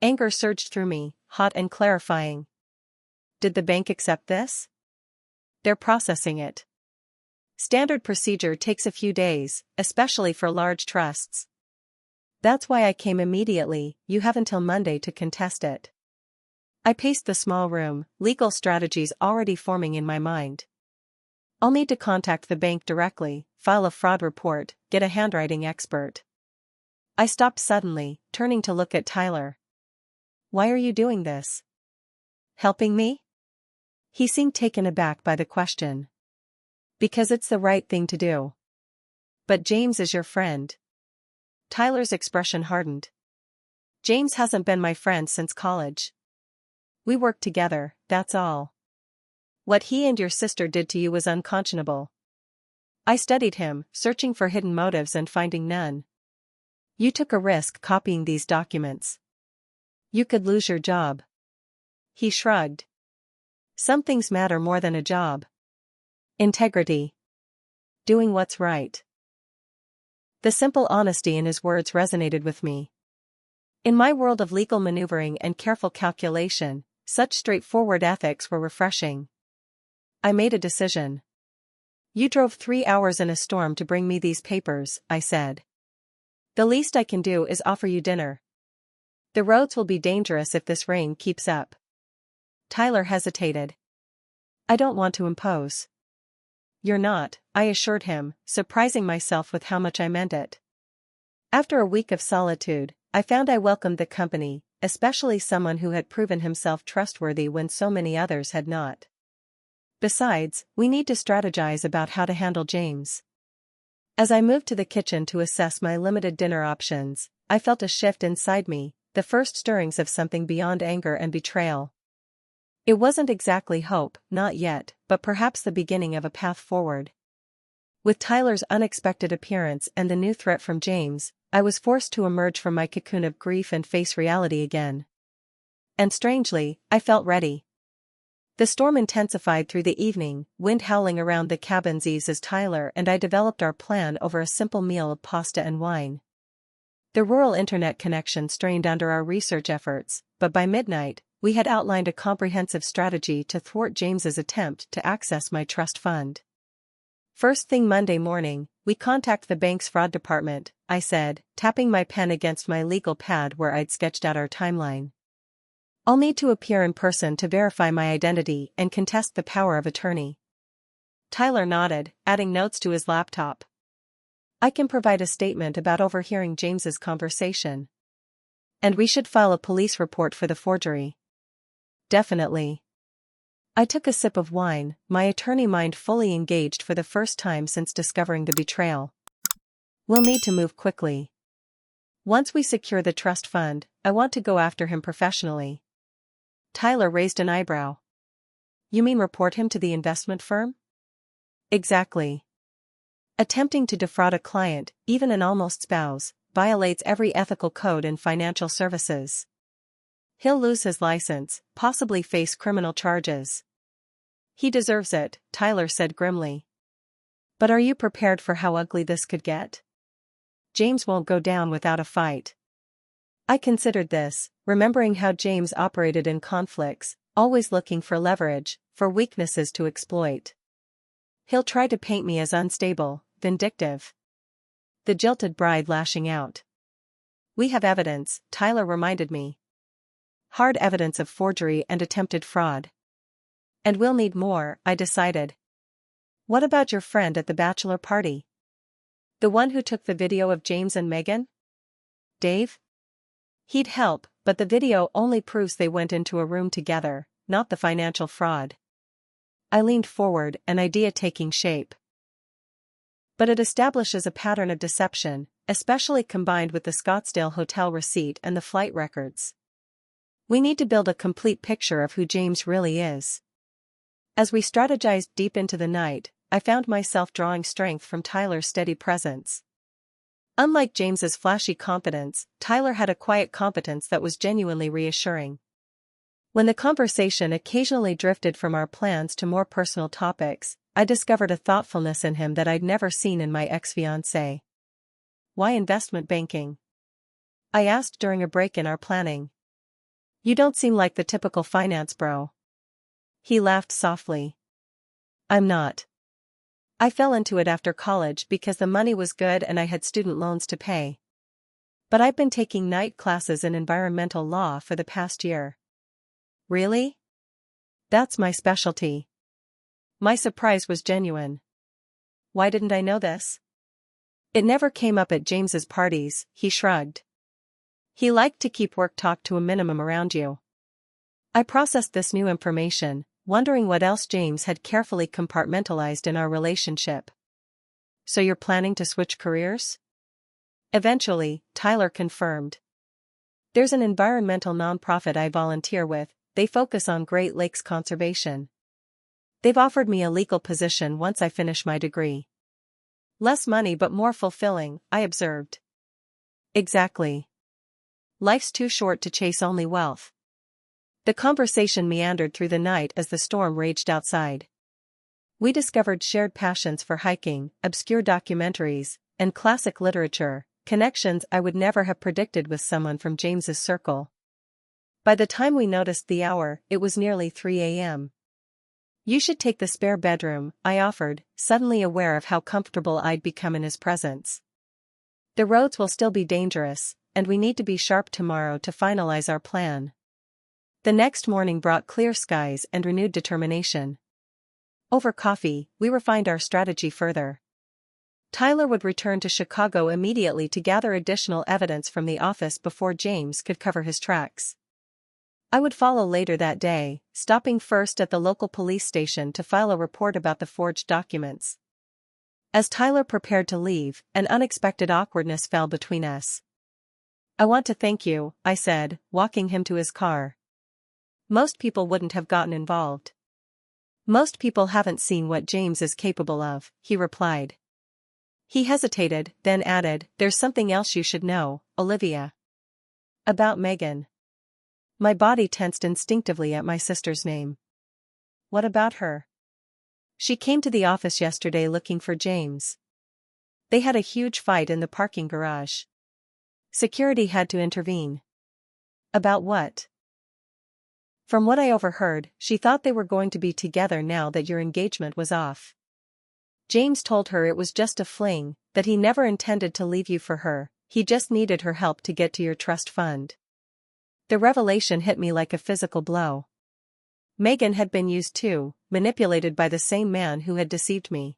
Anger surged through me, hot and clarifying. Did the bank accept this? They're processing it. Standard procedure takes a few days, especially for large trusts. That's why I came immediately, you have until Monday to contest it. I paced the small room, legal strategies already forming in my mind. I'll need to contact the bank directly, file a fraud report, get a handwriting expert. I stopped suddenly, turning to look at Tyler. Why are you doing this? Helping me? He seemed taken aback by the question. Because it's the right thing to do. But James is your friend. Tyler's expression hardened. James hasn't been my friend since college. We worked together, that's all. What he and your sister did to you was unconscionable. I studied him, searching for hidden motives and finding none. You took a risk copying these documents. You could lose your job. He shrugged. Some things matter more than a job. Integrity. Doing what's right. The simple honesty in his words resonated with me. In my world of legal maneuvering and careful calculation, such straightforward ethics were refreshing. I made a decision. You drove 3 hours in a storm to bring me these papers, I said. The least I can do is offer you dinner. The roads will be dangerous if this rain keeps up. Tyler hesitated. I don't want to impose. You're not, I assured him, surprising myself with how much I meant it. After a week of solitude, I found I welcomed the company, especially someone who had proven himself trustworthy when so many others had not. Besides, we need to strategize about how to handle James. As I moved to the kitchen to assess my limited dinner options, I felt a shift inside me, the first stirrings of something beyond anger and betrayal. It wasn't exactly hope, not yet, but perhaps the beginning of a path forward. With Tyler's unexpected appearance and the new threat from James, I was forced to emerge from my cocoon of grief and face reality again. And strangely, I felt ready. The storm intensified through the evening, wind howling around the cabin's eaves as Tyler and I developed our plan over a simple meal of pasta and wine. The rural internet connection strained under our research efforts, but by midnight, we had outlined a comprehensive strategy to thwart James's attempt to access my trust fund. First thing Monday morning, we contact the bank's fraud department, I said, tapping my pen against my legal pad where I'd sketched out our timeline. I'll need to appear in person to verify my identity and contest the power of attorney. Tyler nodded, adding notes to his laptop. I can provide a statement about overhearing James's conversation. And we should file a police report for the forgery. Definitely. I took a sip of wine, my attorney mind fully engaged for the first time since discovering the betrayal. We'll need to move quickly. Once we secure the trust fund, I want to go after him professionally. Tyler raised an eyebrow. You mean report him to the investment firm? Exactly. Attempting to defraud a client, even an almost spouse, violates every ethical code in financial services. He'll lose his license, possibly face criminal charges. He deserves it, Tyler said grimly. But are you prepared for how ugly this could get? James won't go down without a fight. I considered this, remembering how James operated in conflicts, always looking for leverage, for weaknesses to exploit. He'll try to paint me as unstable, vindictive. The jilted bride lashing out. We have evidence, Tyler reminded me. Hard evidence of forgery and attempted fraud. And we'll need more, I decided. What about your friend at the bachelor party? The one who took the video of James and Megan? Dave? He'd help, but the video only proves they went into a room together, not the financial fraud. I leaned forward, an idea taking shape. But it establishes a pattern of deception, especially combined with the Scottsdale hotel receipt and the flight records. We need to build a complete picture of who James really is. As we strategized deep into the night, I found myself drawing strength from Tyler's steady presence. Unlike James's flashy confidence, Tyler had a quiet competence that was genuinely reassuring. When the conversation occasionally drifted from our plans to more personal topics, I discovered a thoughtfulness in him that I'd never seen in my ex-fiancé. Why investment banking? I asked during a break in our planning. You don't seem like the typical finance bro. He laughed softly. I'm not. I fell into it after college because the money was good and I had student loans to pay. But I've been taking night classes in environmental law for the past year. Really? That's my specialty. My surprise was genuine. Why didn't I know this? It never came up at James's parties, he shrugged. He liked to keep work talk to a minimum around you. I processed this new information, wondering what else James had carefully compartmentalized in our relationship. So you're planning to switch careers? Eventually, Tyler confirmed. There's an environmental nonprofit I volunteer with. They focus on Great Lakes conservation. They've offered me a legal position once I finish my degree. Less money but more fulfilling, I observed. Exactly. Life's too short to chase only wealth. The conversation meandered through the night as the storm raged outside. We discovered shared passions for hiking, obscure documentaries, and classic literature, connections I would never have predicted with someone from James's circle. By the time we noticed the hour, it was nearly 3 a.m. You should take the spare bedroom, I offered, suddenly aware of how comfortable I'd become in his presence. The roads will still be dangerous, and we need to be sharp tomorrow to finalize our plan. The next morning brought clear skies and renewed determination. Over coffee, we refined our strategy further. Tyler would return to Chicago immediately to gather additional evidence from the office before James could cover his tracks. I would follow later that day, stopping first at the local police station to file a report about the forged documents. As Tyler prepared to leave, an unexpected awkwardness fell between us. I want to thank you, I said, walking him to his car. Most people wouldn't have gotten involved. Most people haven't seen what James is capable of, he replied. He hesitated, then added, there's something else you should know, Olivia. About Megan. My body tensed instinctively at my sister's name. What about her? She came to the office yesterday looking for James. They had a huge fight in the parking garage. Security had to intervene. About what? From what I overheard, she thought they were going to be together now that your engagement was off. James told her it was just a fling, that he never intended to leave you for her, he just needed her help to get to your trust fund. The revelation hit me like a physical blow. Megan had been used too, manipulated by the same man who had deceived me.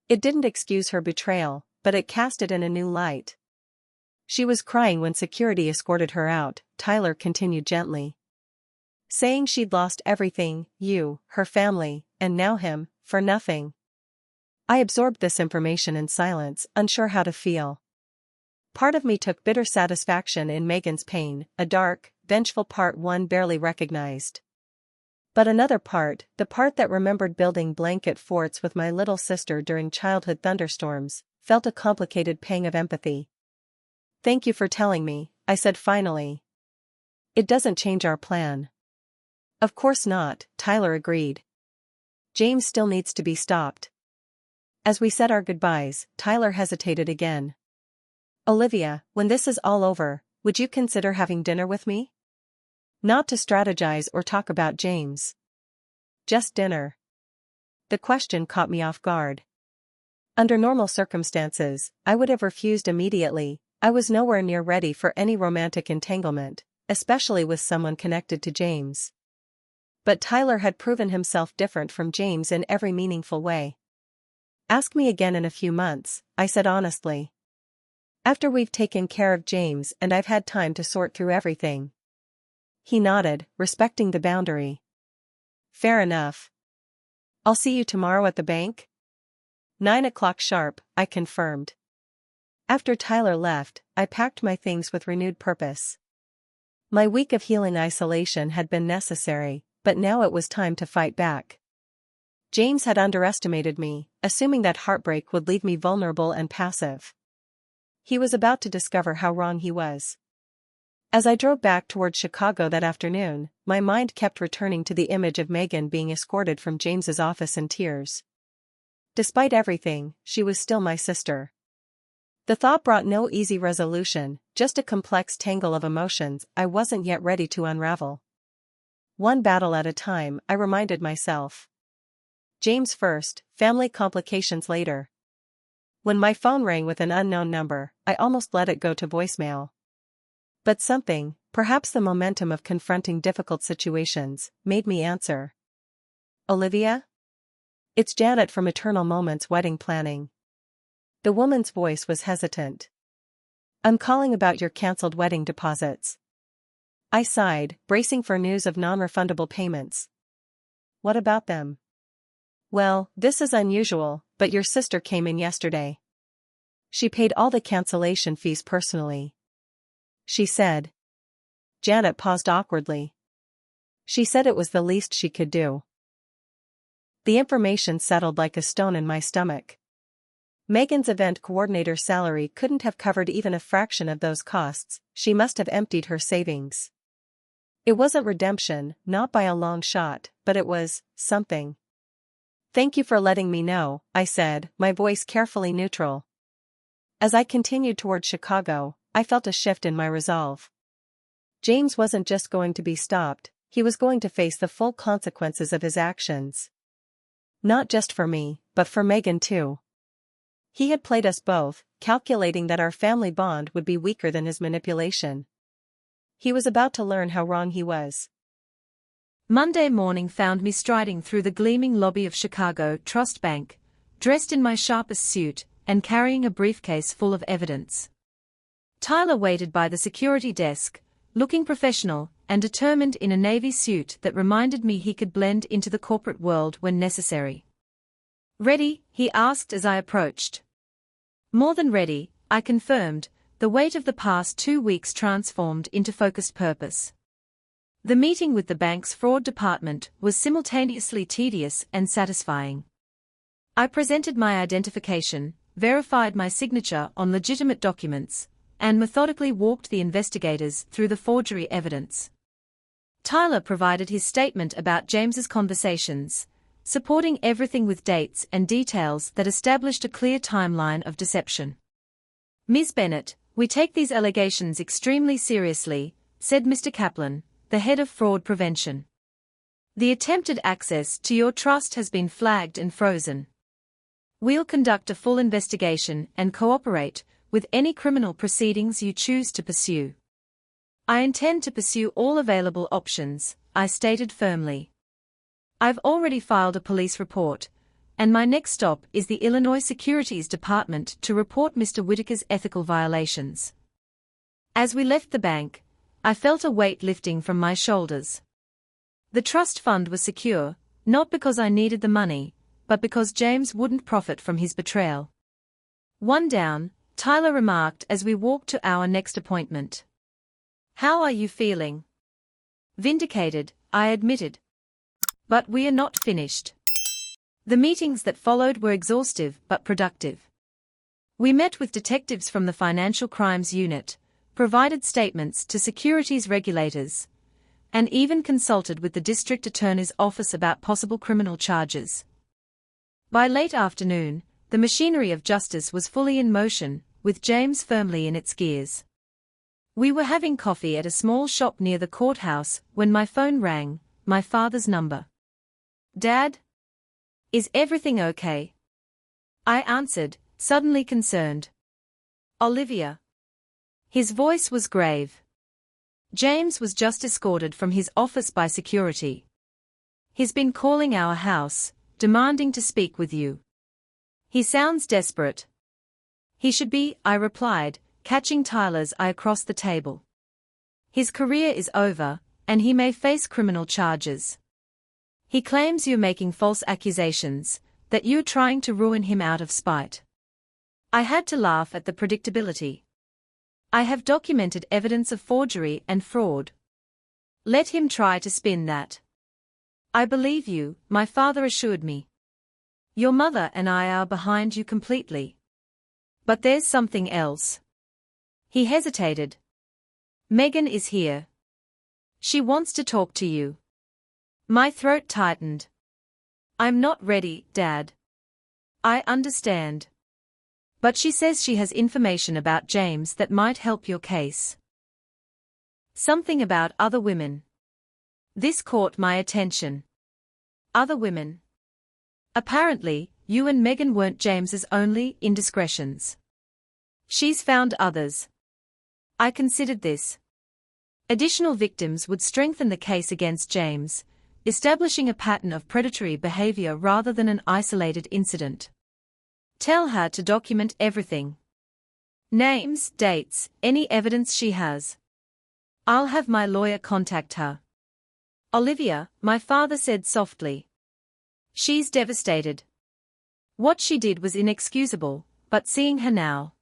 It didn't excuse her betrayal, but it cast it in a new light. She was crying when security escorted her out, Tyler continued gently. Saying she'd lost everything, you, her family, and now him, for nothing. I absorbed this information in silence, unsure how to feel. Part of me took bitter satisfaction in Megan's pain, a dark, vengeful part one barely recognized. But another part, the part that remembered building blanket forts with my little sister during childhood thunderstorms, felt a complicated pang of empathy. "Thank you for telling me," I said finally. "It doesn't change our plan." "Of course not," Tyler agreed. "James still needs to be stopped." As we said our goodbyes, Tyler hesitated again. "Olivia, when this is all over, would you consider having dinner with me? Not to strategize or talk about James. Just dinner." The question caught me off guard. Under normal circumstances, I would have refused immediately. I was nowhere near ready for any romantic entanglement, especially with someone connected to James. But Tyler had proven himself different from James in every meaningful way. "Ask me again in a few months," I said honestly. "After we've taken care of James and I've had time to sort through everything." He nodded, respecting the boundary. "Fair enough. I'll see you tomorrow at the bank?" 9 o'clock sharp, I confirmed. After Tyler left, I packed my things with renewed purpose. My week of healing isolation had been necessary, but now it was time to fight back. James had underestimated me, assuming that heartbreak would leave me vulnerable and passive. He was about to discover how wrong he was. As I drove back toward Chicago that afternoon, my mind kept returning to the image of Megan being escorted from James's office in tears. Despite everything, she was still my sister. The thought brought no easy resolution, just a complex tangle of emotions I wasn't yet ready to unravel. One battle at a time, I reminded myself. James first, family complications later. When my phone rang with an unknown number, I almost let it go to voicemail. But something, perhaps the momentum of confronting difficult situations, made me answer. "Olivia? It's Janet from Eternal Moments Wedding Planning." The woman's voice was hesitant. "I'm calling about your cancelled wedding deposits." I sighed, bracing for news of non-refundable payments. "What about them?" "Well, this is unusual, but your sister came in yesterday. She paid all the cancellation fees personally," she said. Janet paused awkwardly. "She said it was the least she could do." The information settled like a stone in my stomach. Megan's event coordinator salary couldn't have covered even a fraction of those costs. She must have emptied her savings. It wasn't redemption, not by a long shot, but it was something. "Thank you for letting me know," I said, my voice carefully neutral. As I continued toward Chicago, I felt a shift in my resolve. James wasn't just going to be stopped, he was going to face the full consequences of his actions. Not just for me, but for Megan too. He had played us both, calculating that our family bond would be weaker than his manipulation. He was about to learn how wrong he was. Monday morning found me striding through the gleaming lobby of Chicago Trust Bank, dressed in my sharpest suit, and carrying a briefcase full of evidence. Tyler waited by the security desk, looking professional and determined in a navy suit that reminded me he could blend into the corporate world when necessary. "Ready?" he asked as I approached. "More than ready," I confirmed, the weight of the past 2 weeks transformed into focused purpose. The meeting with the bank's fraud department was simultaneously tedious and satisfying. I presented my identification, verified my signature on legitimate documents, and methodically walked the investigators through the forgery evidence. Tyler provided his statement about James's conversations, supporting everything with dates and details that established a clear timeline of deception. "Ms. Bennett, we take these allegations extremely seriously," said Mr. Kaplan, the head of fraud prevention. "The attempted access to your trust has been flagged and frozen. We'll conduct a full investigation and cooperate with any criminal proceedings you choose to pursue." "I intend to pursue all available options," I stated firmly. "I've already filed a police report, and my next stop is the Illinois Securities Department to report Mr. Whitaker's ethical violations." As we left the bank, I felt a weight lifting from my shoulders. The trust fund was secure, not because I needed the money, but because James wouldn't profit from his betrayal. "One down," Tyler remarked as we walked to our next appointment. "How are you feeling?" Vindicated, I admitted. But we are not finished. The meetings that followed were exhaustive but productive. We met with detectives from the Financial Crimes Unit, provided statements to securities regulators, and even consulted with the District Attorney's Office about possible criminal charges. By late afternoon, the machinery of justice was fully in motion, with James firmly in its gears. We were having coffee at a small shop near the courthouse when my phone rang, my father's number. "Dad? Is everything okay?" I answered, suddenly concerned. "Olivia." His voice was grave. "James was just escorted from his office by security. He's been calling our house, demanding to speak with you. He sounds desperate." "He should be," I replied, catching Tyler's eye across the table. "His career is over, and he may face criminal charges. He claims you're making false accusations, that you're trying to ruin him out of spite." I had to laugh at the predictability. "I have documented evidence of forgery and fraud. Let him try to spin that." "I believe you," my father assured me. "Your mother and I are behind you completely. But there's something else." He hesitated. "Megan is here. She wants to talk to you." My throat tightened. "I'm not ready, Dad." "I understand. But she says she has information about James that might help your case. Something about other women." This caught my attention. "Other women?" "Apparently, you and Megan weren't James's only indiscretions. She's found others." I considered this. Additional victims would strengthen the case against James, establishing a pattern of predatory behavior rather than an isolated incident. "Tell her to document everything. Names, dates, any evidence she has. I'll have my lawyer contact her." "Olivia," my father said softly. "She's devastated. What she did was inexcusable, but seeing her now."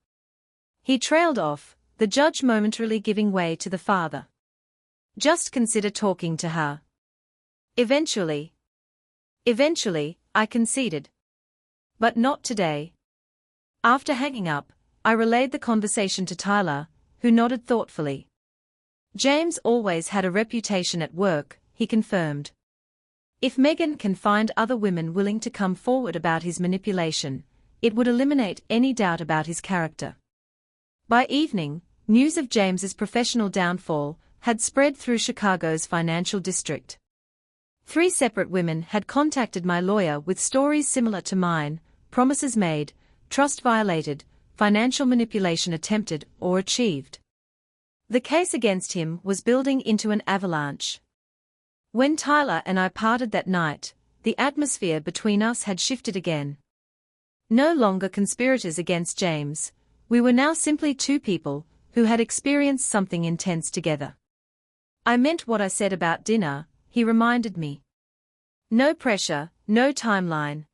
He trailed off, the judge momentarily giving way to the father. "Just consider talking to her." Eventually, I conceded. But not today." After hanging up, I relayed the conversation to Tyler, who nodded thoughtfully. "James always had a reputation at work," he confirmed. "If Megan can find other women willing to come forward about his manipulation, it would eliminate any doubt about his character." By evening, news of James's professional downfall had spread through Chicago's financial district. 3 separate women had contacted my lawyer with stories similar to mine: promises made, trust violated, financial manipulation attempted or achieved. The case against him was building into an avalanche. When Tyler and I parted that night, the atmosphere between us had shifted again. No longer conspirators against James, we were now simply 2 people who had experienced something intense together. "I meant what I said about dinner," he reminded me. "No pressure, no timeline."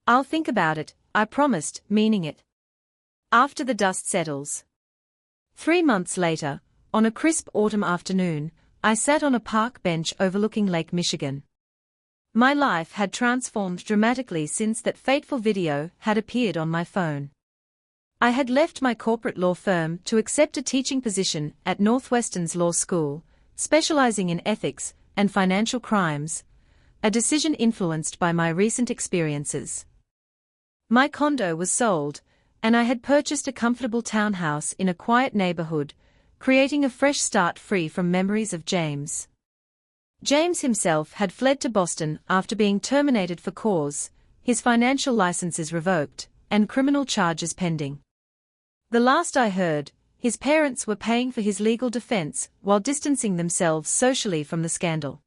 "I'll think about it," I promised, meaning it. After the dust settles. 3 months later, on a crisp autumn afternoon, I sat on a park bench overlooking Lake Michigan. My life had transformed dramatically since that fateful video had appeared on my phone. I had left my corporate law firm to accept a teaching position at Northwestern's law school, specializing in ethics and financial crimes, a decision influenced by my recent experiences. My condo was sold, and I had purchased a comfortable townhouse in a quiet neighborhood, creating a fresh start free from memories of James. James himself had fled to Boston after being terminated for cause, his financial licenses revoked, and criminal charges pending. The last I heard, his parents were paying for his legal defense while distancing themselves socially from the scandal.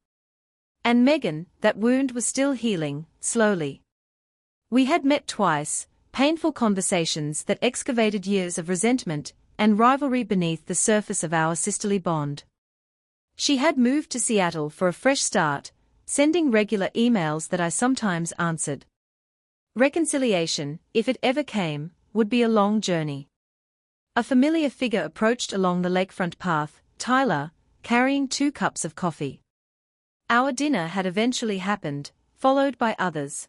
And Megan, that wound was still healing, slowly. We had met twice, painful conversations that excavated years of resentment and rivalry beneath the surface of our sisterly bond. She had moved to Seattle for a fresh start, sending regular emails that I sometimes answered. Reconciliation, if it ever came, would be a long journey. A familiar figure approached along the lakefront path, Tyler, carrying 2 cups of coffee. Our dinner had eventually happened, followed by others.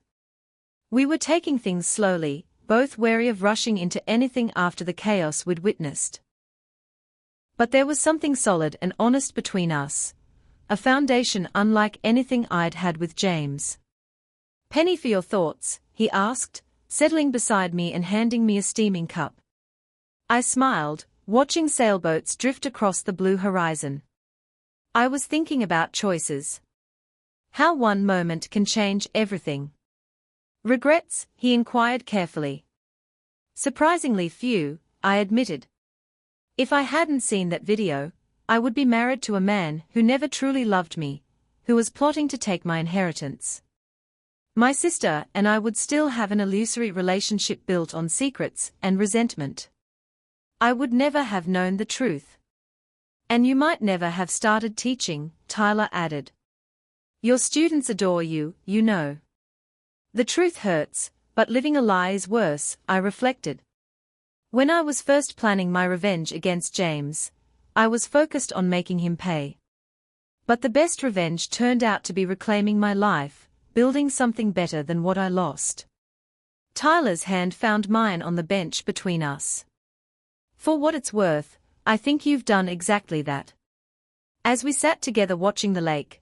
We were taking things slowly, both wary of rushing into anything after the chaos we'd witnessed. But there was something solid and honest between us, a foundation unlike anything I'd had with James. "Penny for your thoughts," he asked, settling beside me and handing me a steaming cup. I smiled, watching sailboats drift across the blue horizon. I was thinking about choices. How one moment can change everything. "Regrets?" he inquired carefully. "Surprisingly few," I admitted. "If I hadn't seen that video, I would be married to a man who never truly loved me, who was plotting to take my inheritance. My sister and I would still have an illusory relationship built on secrets and resentment. I would never have known the truth. And you might never have started teaching," Tyler added. "Your students adore you, you know." The truth hurts, but living a lie is worse, I reflected. When I was first planning my revenge against James, I was focused on making him pay. But the best revenge turned out to be reclaiming my life, building something better than what I lost. Tyler's hand found mine on the bench between us. "For what it's worth, I think you've done exactly that." As we sat together watching the lake,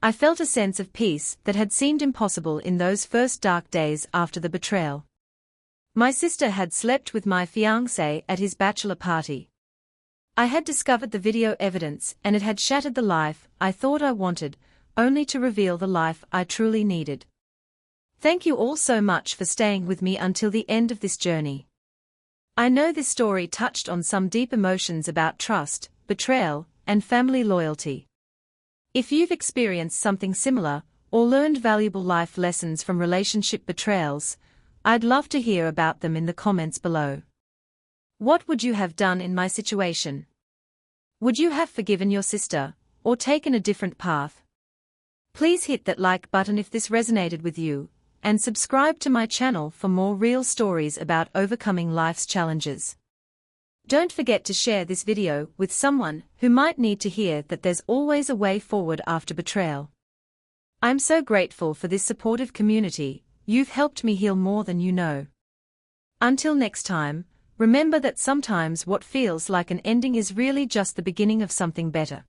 I felt a sense of peace that had seemed impossible in those first dark days after the betrayal. My sister had slept with my fiancé at his bachelor party. I had discovered the video evidence and it had shattered the life I thought I wanted, only to reveal the life I truly needed. Thank you all so much for staying with me until the end of this journey. I know this story touched on some deep emotions about trust, betrayal, and family loyalty. If you've experienced something similar, or learned valuable life lessons from relationship betrayals, I'd love to hear about them in the comments below. What would you have done in my situation? Would you have forgiven your sister, or taken a different path? Please hit that like button if this resonated with you, and subscribe to my channel for more real stories about overcoming life's challenges. Don't forget to share this video with someone who might need to hear that there's always a way forward after betrayal. I'm so grateful for this supportive community. You've helped me heal more than you know. Until next time, remember that sometimes what feels like an ending is really just the beginning of something better.